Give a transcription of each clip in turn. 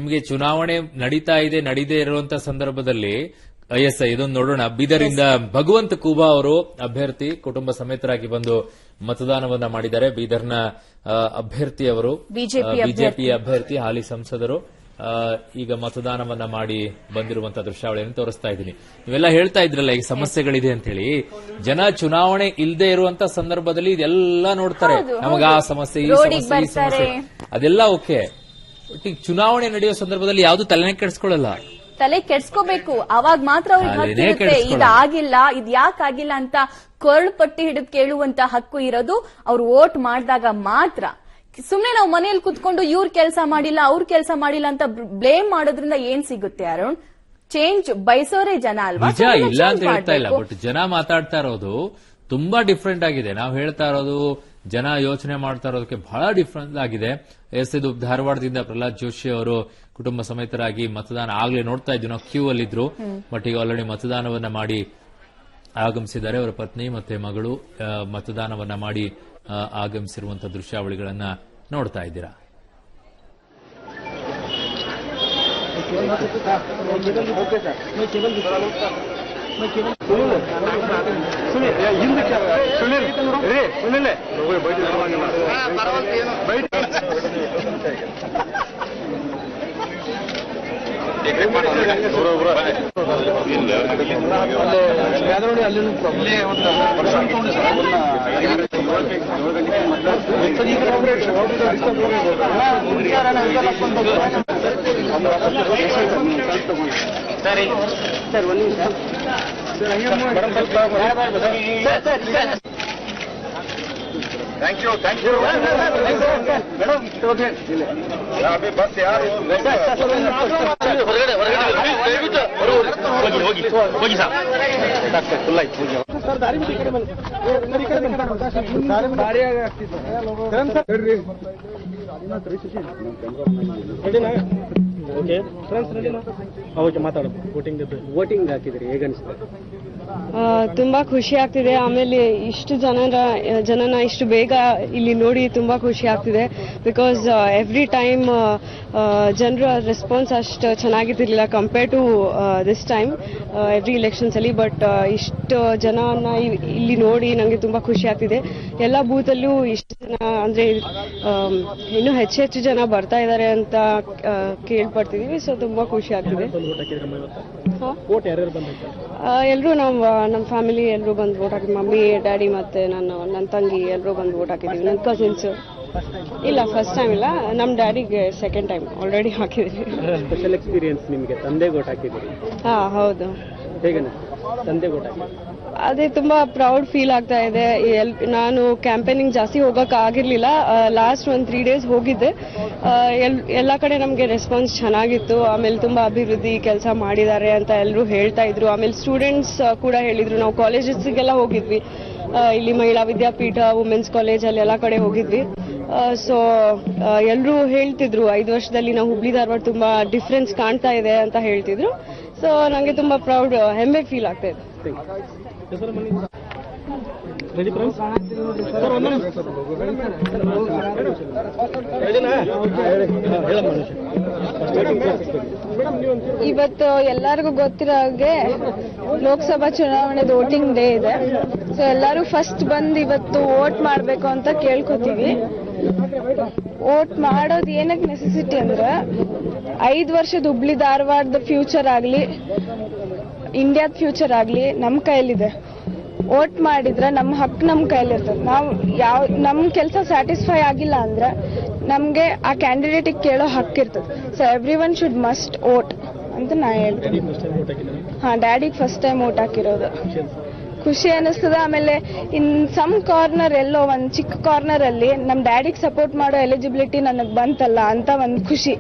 ನಿಮಗೆ ಚುನಾವಣೆ ನಡೀದೇ ಇರುವಂತಹ ಸಂದರ್ಭದಲ್ಲಿ ಎಸ್ ಇದೊಂದು ನೋಡೋಣ. ಬೀದರಿಂದ ಭಗವಂತ ಕೂಬಾ ಅವರು ಅಭ್ಯರ್ಥಿ ಕುಟುಂಬ ಸಮೇತರಾಗಿ ಬಂದು ಮತದಾನವನ್ನ ಮಾಡಿದ್ದಾರೆ. ಬೀದರ್ನ ಅಭ್ಯರ್ಥಿಯವರು ಬಿಜೆಪಿ ಅಭ್ಯರ್ಥಿ ಹಾಲಿ ಸಂಸದರು ಈಗ ಮತದಾನವನ್ನ ಮಾಡಿ ಬಂದಿರುವಂತಹ ದೃಶ್ಯಾವಳಿಯನ್ನು ತೋರಿಸ್ತಾ ಇದ್ದೀನಿ. ನೀವೆಲ್ಲ ಹೇಳ್ತಾ ಇದ್ರಲ್ಲ ಈಗ ಸಮಸ್ಯೆಗಳಿದೆ ಅಂತ ಹೇಳಿ, ಜನ ಚುನಾವಣೆ ಇಲ್ಲದೆ ಇರುವಂತ ಸಂದರ್ಭದಲ್ಲಿ ಇದೆಲ್ಲ ನೋಡ್ತಾರೆ. ನಮಗ ಆ ಸಮಸ್ಯೆ ಈ ಸಮಸ್ಯೆ ಈ ಸಮಸ್ಯೆ ಅದೆಲ್ಲ ಓಕೆ. ಬಟ್ ಈಗ ಚುನಾವಣೆ ನಡೆಯೋ ಸಂದರ್ಭದಲ್ಲಿ ಯಾವ್ದು ತಲೆನೇ ಕೆಡಿಸ್ಕೊಳ್ಳಲ್ಲ. ತಲೆ ಕೆಡ್ಸ್ಕೋಬೇಕು, ಅವಾಗ ಮಾತ್ರ ಅವ್ರಿಗೆ ಇದಾಗಿಲ್ಲ ಇದ್ ಯಾಕಾಗಿಲ್ಲ ಅಂತ ಕೊರಳು ಪಟ್ಟಿ ಹಿಡಿದು ಕೇಳುವಂತ ಹಕ್ಕು ಇರೋದು ಅವ್ರು ವೋಟ್ ಮಾಡಿದಾಗ ಮಾತ್ರ. ಸುಮ್ನೆ ನಾವು ಮನೆಯಲ್ಲಿ ಕುತ್ಕೊಂಡು ಇವ್ರ ಕೆಲಸ ಮಾಡಿಲ್ಲ ಅವ್ರ ಕೆಲಸ ಮಾಡಿಲ್ಲ ಅಂತ ಬ್ಲೇಮ್ ಮಾಡೋದ್ರಿಂದ ಏನ್ ಸಿಗುತ್ತೆ ಅರುಣ್? ಚೇಂಜ್ ಬಯಸೋರೇ ಜನ ಅಲ್ವಾ? ನಿಜ ಇಲ್ಲ ಅಂತ ಹೇಳ್ತಾ ಇಲ್ಲ, ಬಟ್ ಜನ ಮಾತಾಡ್ತಾ ಇರೋದು ತುಂಬಾ ಡಿಫ್ರೆಂಟ್ ಆಗಿದೆ. ನಾವು ಹೇಳ್ತಾ ಇರೋದು ಜನ ಯೋಚನೆ ಮಾಡ್ತಾ ಇರೋದಕ್ಕೆ ಬಹಳ ಡಿಫ್ರೆಂಟ್ ಆಗಿದೆ. ಇದು ಧಾರವಾಡದಿಂದ ಪ್ರಹ್ಲಾದ್ ಜೋಶಿ ಅವರು ಕುಟುಂಬ ಸಮೇತರಾಗಿ ಮತದಾನ ಆಗ್ಲೇ ನೋಡ್ತಾ ಇದ್ವಿ ನಾವು, ಕ್ಯೂ ಅಲ್ಲಿದ್ರು. ಬಟ್ ಈಗ ಆಲ್ರೆಡಿ ಮತದಾನವನ್ನ ಮಾಡಿ ಆಗಮಿಸಿದ್ದಾರೆ. ಅವರ ಪತ್ನಿ ಮತ್ತೆ ಮಗಳು ಮತದಾನವನ್ನ ಮಾಡಿ ಆಗಮಿಸಿರುವಂತಹ ದೃಶ್ಯಾವಳಿಗಳನ್ನ ನೋಡ್ತಾ ಇದ್ದೀರಾ. ಸರಿ ಸರ್, ಒಂದು ನಿಮಿಷ. Thank you madam. ಅಭಿ ಬಸ್ ಯಾರು ಹೊರಗಡೆ ಹೋಗಿ ಸರ್ ಫುಲ್ ಆಯ್ತು ಸರ್. ದಾರಿ ವೋಟಿಂಗ್ ಹಾಕಿದ್ರಿ, ಹೇಗನ್ಸುತ್ತೆ? ತುಂಬಾ ಖುಷಿ ಆಗ್ತಿದೆ. ಆಮೇಲೆ ಇಷ್ಟು ಜನನ ಇಷ್ಟು ಬೇಗ ಇಲ್ಲಿ ನೋಡಿ ತುಂಬಾ ಖುಷಿ ಆಗ್ತಿದೆ. ಬಿಕಾಸ್ ಎವ್ರಿ ಟೈಮ್ ಜನರ ರೆಸ್ಪಾನ್ಸ್ ಅಷ್ಟು ಚೆನ್ನಾಗಿದ್ದಿರಲಿಲ್ಲ compare to this time every elections ಅಲ್ಲಿ. ಬಟ್ ಇಷ್ಟು ಜನನ ಇಲ್ಲಿ ನೋಡಿ ನಂಗೆ ತುಂಬಾ ಖುಷಿ ಆಗ್ತಿದೆ. ಎಲ್ಲ ಬೂತ್ ಅಲ್ಲೂ ಇಷ್ಟು ಜನ ಅಂದ್ರೆ ಇನ್ನೂ ಹೆಚ್ಚು ಜನ ಬರ್ತಾ ಇದ್ದಾರೆ ಅಂತ ಕೇಳ್ಪಡ್ತಿದೀವಿ. ಸೊ ತುಂಬಾ ಖುಷಿ ಆಗ್ತಿದೆ. ಎಲ್ಲರೂ ನಮ್ಮ ಫ್ಯಾಮಿಲಿ ಎಲ್ಲರೂ ಬಂದು ವೋಟ್ ಹಾಕಿದ್ವಿ. ಮಮ್ಮಿ ಡ್ಯಾಡಿ ಮತ್ತೆ ನನ್ನ ತಂಗಿ ಎಲ್ಲರೂ ಬಂದು ವೋಟ್ ಹಾಕಿದೀವಿ. ನನ್ನ ಕಸಿನ್ಸ್ ಇಲ್ಲ, ಫಸ್ಟ್ ಟೈಮ್ ಇಲ್ಲ. ನಮ್ಮ ಡ್ಯಾಡಿಗೆ ಸೆಕೆಂಡ್ ಟೈಮ್ ಆಲ್ರೆಡಿ ಹಾಕಿದ್ವಿ. ಸ್ಪೆಷಲ್ ಎಕ್ಸ್ಪೀರಿಯನ್ಸ್ ನಿಮಗೆ, ತಂದೆ ವೋಟ್ ಹಾಕಿದ್ರಿ? ಹಾ ಹೌದು. ಹೇಗೆ ತಂದೆ ವೋಟ್ ಹಾಕಿ? ಅದೇ ತುಂಬಾ ಪ್ರೌಡ್ ಫೀಲ್ ಆಗ್ತಾ ಇದೆ. ನಾನು ಕ್ಯಾಂಪೇನಿಂಗ್ ಜಾಸ್ತಿ ಹೋಗಕ್ ಆಗಿರ್ಲಿಲ್ಲ. ಲಾಸ್ಟ್ 3 days ಹೋಗಿದ್ದೆ. ಎಲ್ಲ ಕಡೆ ನಮ್ಗೆ ರೆಸ್ಪಾನ್ಸ್ ಚೆನ್ನಾಗಿತ್ತು. ಆಮೇಲೆ ತುಂಬಾ ಅಭಿವೃದ್ಧಿ ಕೆಲಸ ಮಾಡಿದ್ದಾರೆ ಅಂತ ಎಲ್ಲರೂ ಹೇಳ್ತಾ ಇದ್ರು. ಆಮೇಲೆ ಸ್ಟೂಡೆಂಟ್ಸ್ ಕೂಡ ಹೇಳಿದ್ರು. ನಾವು ಕಾಲೇಜಸ್ಗೆಲ್ಲ ಹೋಗಿದ್ವಿ, ಇಲ್ಲಿ ಮಹಿಳಾ ವಿದ್ಯಾಪೀಠ, ವುಮೆನ್ಸ್ ಕಾಲೇಜ್ ಅಲ್ಲಿ ಎಲ್ಲ ಕಡೆ ಹೋಗಿದ್ವಿ. ಸೊ ಎಲ್ಲರೂ ಹೇಳ್ತಿದ್ರು 5 ವರ್ಷದಲ್ಲಿ ನಾವು ಹುಬ್ಳಿ ಧಾರವಾಡ ತುಂಬಾ ಡಿಫ್ರೆನ್ಸ್ ಕಾಣ್ತಾ ಇದೆ ಅಂತ ಹೇಳ್ತಿದ್ರು. ಸೊ ನಂಗೆ ತುಂಬಾ ಪ್ರೌಡ್, ಹೆಮ್ಮೆ ಫೀಲ್ ಆಗ್ತಾ ಇದೆ. ಇವತ್ತು ಎಲ್ಲರಿಗೂ ಗೊತ್ತಿರೋ ಹಾಗೆ ಲೋಕಸಭಾ ಚುನಾವಣೆದ ವೋಟಿಂಗ್ ಡೇ ಇದೆ. ಸೊ ಎಲ್ಲರೂ ಫಸ್ಟ್ ಬಂದು ಇವತ್ತು ವೋಟ್ ಮಾಡಬೇಕು ಅಂತ ಕೇಳ್ಕೊತೀವಿ. ವೋಟ್ ಮಾಡೋದು ಏನಕ್ಕೆ ನೆಸೆಸಿಟಿ ಅಂದ್ರೆ 5 ವರ್ಷದ ಹುಬ್ಳಿ ಧಾರವಾಡದ ಫ್ಯೂಚರ್ ಆಗ್ಲಿ, ಇಂಡಿಯಾದ ಫ್ಯೂಚರ್ ಆಗ್ಲಿ ನಮ್ಮ ಕೈಯಲ್ಲಿದೆ. ವೋಟ್ ಮಾಡಿದ್ರೆ ನಮ್ಮ ಹಕ್ಕು ನಮ್ಮ ಕೈಲಿರ್ತದೆ. ನಾವು ನಮ್ಮ ಕೆಲಸ ಸ್ಯಾಟಿಸ್ಫೈ ಆಗಿಲ್ಲ ಅಂದ್ರೆ ನಮ್ಗೆ ಆ ಕ್ಯಾಂಡಿಡೇಟ್ ಕೇಳೋ ಹಕ್ಕಿರ್ತದೆ. So every one should must vote ಅಂತ ನಾ ಹೇಳ್ತೀನಿ. ಹಾ, ಡ್ಯಾಡಿಗೆ ಫಸ್ಟ್ ಟೈಮ್ ವೋಟ್ ಹಾಕಿರೋದು. ಖುಷಿ ಅನಿಸ್ತದ. ಆಮೇಲೆ ಇನ್ ಸಮ್ ಕಾರ್ನರ್ ಎಲ್ಲೋ ಒಂದ್ ಚಿಕ್ಕ ಕಾರ್ನರ್ ಅಲ್ಲಿ ನಮ್ ಡ್ಯಾಡಿಗೆ ಸಪೋರ್ಟ್ ಮಾಡೋ ಎಲಿಜಿಬಿಲಿಟಿ ನನಗ್ ಬಂತಲ್ಲ ಅಂತ ಒಂದ್ ಖುಷಿ.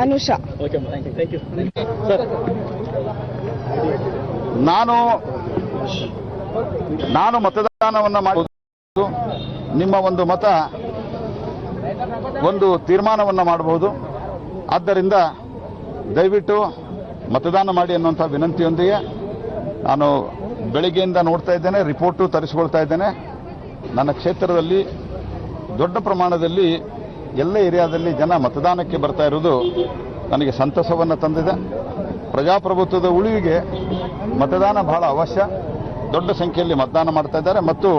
ಅನುಷಾ. ನಾನು ಮತದಾನವನ್ನ ಮಾಡಬಹುದು. ನಿಮ್ಮ ಒಂದು ಮತ ಒಂದು ತೀರ್ಮಾನವನ್ನ ಮಾಡಬಹುದು. ಆದ್ದರಿಂದ ದಯವಿಟ್ಟು ಮತದಾನ ಮಾಡಿ ಅನ್ನುವಂಥ ವಿನಂತಿಯೊಂದಿಗೆ ನಾನು ಬೆಳಿಗ್ಗೆಯಿಂದ ನೋಡ್ತಾ ಇದ್ದೇನೆ, ರಿಪೋರ್ಟು ತರಿಸಿಕೊಳ್ತಾ ಇದ್ದೇನೆ. ನನ್ನ ಕ್ಷೇತ್ರದಲ್ಲಿ ದೊಡ್ಡ ಪ್ರಮಾಣದಲ್ಲಿ ಎಲ್ಲ ಏರಿಯಾದಲ್ಲಿ ಜನ ಮತದಾನಕ್ಕೆ ಬರ್ತಾ ಇರುವುದು ನನಗೆ ಸಂತಸವನ್ನು ತಂದಿದೆ. ಪ್ರಜಾಪ್ರಭುತ್ವದ ಉಳಿವಿಗೆ ಮತದಾನ ಬಹಳ ಅವಶ್ಯ. ದೊಡ್ಡ ಸಂಖ್ಯೆಯಲ್ಲಿ ಮತದಾನ ಮಾಡ್ತಾ ಇದ್ದಾರೆ ಮತ್ತು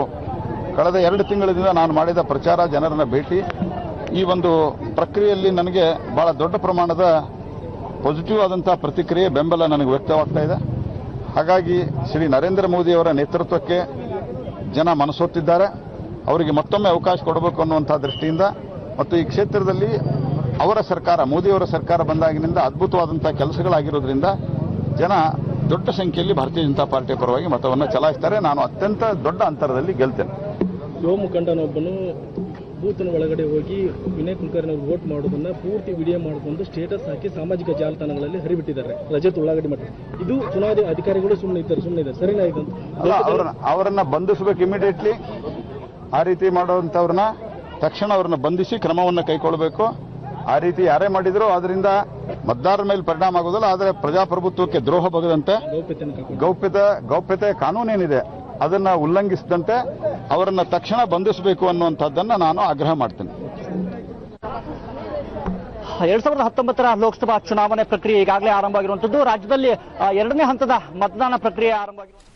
ಕಳೆದ 2 ತಿಂಗಳಿಂದ ನಾನು ಮಾಡಿದ ಪ್ರಚಾರ, ಜನರನ್ನ ಭೇಟಿ, ಈ ಒಂದು ಪ್ರಕ್ರಿಯೆಯಲ್ಲಿ ನನಗೆ ಬಹಳ ದೊಡ್ಡ ಪ್ರಮಾಣದ ಪಾಸಿಟಿವ್ ಆದಂತಹ ಪ್ರತಿಕ್ರಿಯೆ, ಬೆಂಬಲ ನನಗೆ ವ್ಯಕ್ತವಾಗ್ತಾ ಇದೆ. ಹಾಗಾಗಿ ಶ್ರೀ ನರೇಂದ್ರ ಮೋದಿ ಅವರ ನೇತೃತ್ವಕ್ಕೆ ಜನ ಮನಸೊತ್ತಿದ್ದಾರೆ. ಅವರಿಗೆ ಮತ್ತೊಮ್ಮೆ ಅವಕಾಶ ಕೊಡಬೇಕು ಅನ್ನುವಂತಹ ದೃಷ್ಟಿಯಿಂದ ಮತ್ತು ಈ ಕ್ಷೇತ್ರದಲ್ಲಿ ಅವರ ಸರ್ಕಾರ, ಮೋದಿಯವರ ಸರ್ಕಾರ ಬಂದಾಗಿನಿಂದ ಅದ್ಭುತವಾದಂತಹ ಕೆಲಸಗಳಾಗಿರೋದ್ರಿಂದ ಜನ ದೊಡ್ಡ ಸಂಖ್ಯೆಯಲ್ಲಿ ಭಾರತೀಯ ಜನತಾ ಪಾರ್ಟಿಯ ಪರವಾಗಿ ಮತವನ್ನು ಚಲಾಯಿಸ್ತಾರೆ. ನಾನು ಅತ್ಯಂತ ದೊಡ್ಡ ಅಂತರದಲ್ಲಿ ಗೆಲ್ತೇನೆ. ಯುವ ಮುಖಂಡನೊಬ್ಬನು ಬೂತ್ನ ಒಳಗಡೆ ಹೋಗಿ ವಿನಯ್ ಕುಲಕರ್ಣಿ ವೋಟ್ ಮಾಡೋದನ್ನ ಪೂರ್ತಿ ವಿಡಿಯೋ ಮಾಡಿಕೊಂಡು ಸ್ಟೇಟಸ್ ಹಾಕಿ ಸಾಮಾಜಿಕ ಜಾಲತಾಣಗಳಲ್ಲಿ ಹರಿಬಿಟ್ಟಿದ್ದಾರೆ. ರಜತ್ ಉಳ್ಳಾಗಡ್ಡಿ ಮಠ ಇದು ಚುನಾವಣಾ ಅಧಿಕಾರಿಗಳು ಸುಮ್ಮನೆ ಇದ್ದಾರೆ. ಸರಿನಾ ಇದು? ಅವರನ್ನ ಬಂಧಿಸಬೇಕು ಇಮಿಡಿಯೇಟ್ಲಿ. ಆ ರೀತಿ ಮಾಡುವಂತವ್ರನ್ನ ತಕ್ಷಣ ಅವ್ರನ್ನ ಬಂಧಿಸಿ ಕ್ರಮವನ್ನು ಕೈಗೊಳ್ಳಬೇಕು. ಆ ರೀತಿ ಯಾರೇ ಮಾಡಿದ್ರು ಅದರಿಂದ ಮತದಾರರ ಮೇಲೆ ಪರಿಣಾಮ ಆಗೋದಿಲ್ಲ. ಆದರೆ ಪ್ರಜಾಪ್ರಭುತ್ವಕ್ಕೆ ದ್ರೋಹ ಬಗದಂತೆ ಗೌಪ್ಯತೆ ಕಾನೂನೇನಿದೆ ಅದನ್ನ ಉಲ್ಲಂಘಿಸಿದಂತೆ ಅವರನ್ನ ತಕ್ಷಣ ಬಂಧಿಸಬೇಕು ಅನ್ನುವಂಥದ್ದನ್ನ ನಾನು ಆಗ್ರಹ ಮಾಡ್ತೇನೆ. 2019ರ ಲೋಕಸಭಾ ಚುನಾವಣೆ ಪ್ರಕ್ರಿಯೆ ಈಗಾಗಲೇ ಆರಂಭ ಆಗಿರುವಂತದ್ದು. ರಾಜ್ಯದಲ್ಲಿ 2ನೇ ಹಂತದ ಮತದಾನ ಪ್ರಕ್ರಿಯೆ ಆರಂಭ ಆಗಿರುವಂತದ್ದು.